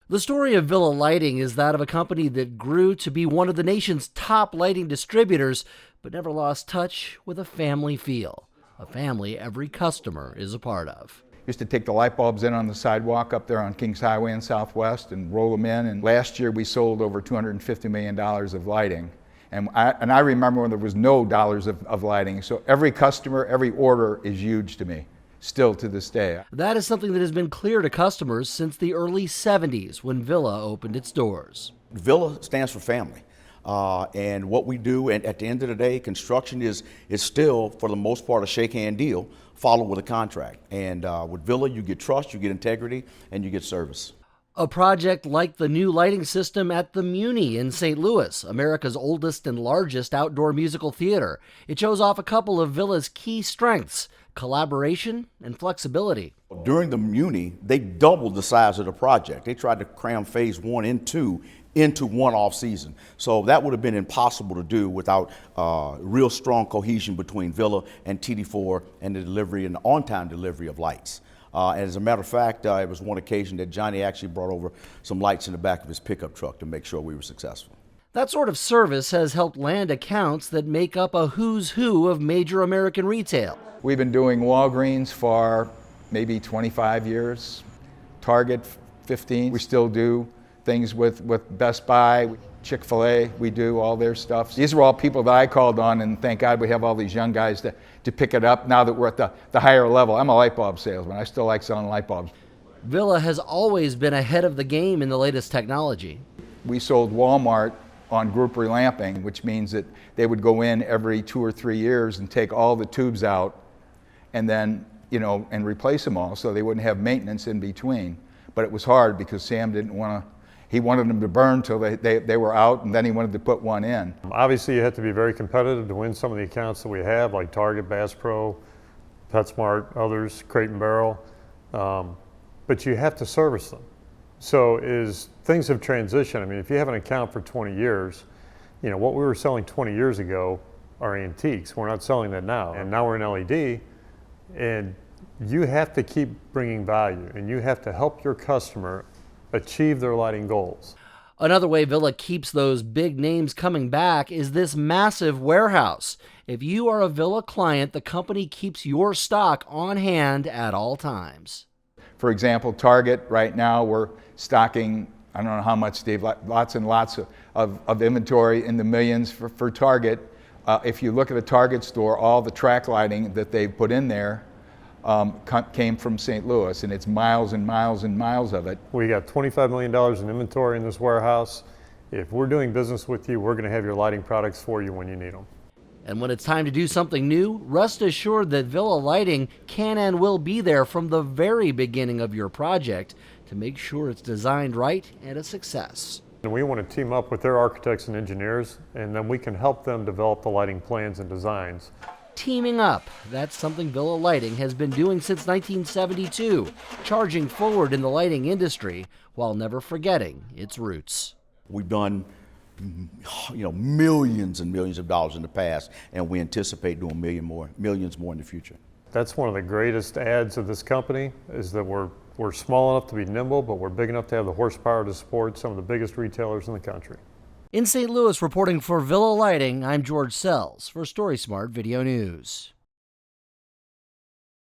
The story of Villa Lighting is that of a company that grew to be one of the nation's top lighting distributors, but never lost touch with a family feel. A family every customer is a part of. Used to take the light bulbs in on the sidewalk up there on Kingshighway in Southwest and roll them in. And last year we sold over $250 million of lighting. And I remember when there was no dollars of lighting. So every customer, every order is huge to me, still to this day. That is something that has been clear to customers since the early 70s when Villa opened its doors. Villa stands for family. And what we do, and at the end of the day, construction is still, for the most part, a shake hand deal, followed with a contract. And with Villa, you get trust, you get integrity, and you get service. A project like the new lighting system at the Muni in St. Louis, America's oldest and largest outdoor musical theater. It shows off a couple of Villa's key strengths: collaboration and flexibility. During the Muni, they doubled the size of the project. They tried to cram phase 1 and 2 into one off season. So that would have been impossible to do without real strong cohesion between Villa and TD4 and the delivery and the on-time delivery of lights. And as a matter of fact, it was one occasion that Johnny actually brought over some lights in the back of his pickup truck to make sure we were successful. That sort of service has helped land accounts that make up a who's who of major American retail. We've been doing Walgreens for maybe 25 years, Target 15. We still do things with Best Buy, Chick-fil-A, we do all their stuff. These are all people that I called on, and thank God we have all these young guys to pick it up now that we're at the higher level. I'm a light bulb salesman. I still like selling light bulbs. Villa has always been ahead of the game in the latest technology. We sold Walmart on group relamping, which means that they would go in every 2 or 3 years and take all the tubes out and then, and replace them all so they wouldn't have maintenance in between. But it was hard because Sam didn't want to. He wanted them to burn till they were out, and then he wanted to put one in. Obviously, you have to be very competitive to win some of the accounts that we have, like Target, Bass Pro, PetSmart, others, Crate and Barrel. But you have to service them. So as things have transitioned, I mean, if you have an account for 20 years, what we were selling 20 years ago are antiques. We're not selling that now. And now we're in LED, and you have to keep bringing value, and you have to help your customer achieve their lighting goals. Another way Villa keeps those big names coming back is this massive warehouse. If you are a Villa client, the company keeps your stock on hand at all times. For example, Target, right now we're stocking, I don't know how much, Steve, lots and lots of inventory in the millions for Target. If you look at a Target store, all the track lighting that they've put in there came from St. Louis, and it's miles and miles and miles of it. We got $25 million in inventory in this warehouse. If we're doing business with you, we're going to have your lighting products for you when you need them. And when it's time to do something new, rest assured that Villa Lighting can and will be there from the very beginning of your project to make sure it's designed right and a success. And we want to team up with their architects and engineers, and then we can help them develop the lighting plans and designs. Teaming up, that's something Villa Lighting has been doing since 1972, charging forward in the lighting industry while never forgetting its roots. We've done millions and millions of dollars in the past, and we anticipate doing millions more in the future. That's one of the greatest ads of this company, is that we're small enough to be nimble, but we're big enough to have the horsepower to support some of the biggest retailers in the country. In St. Louis, reporting for Villa Lighting, I'm George Sells for StorySmart Video News.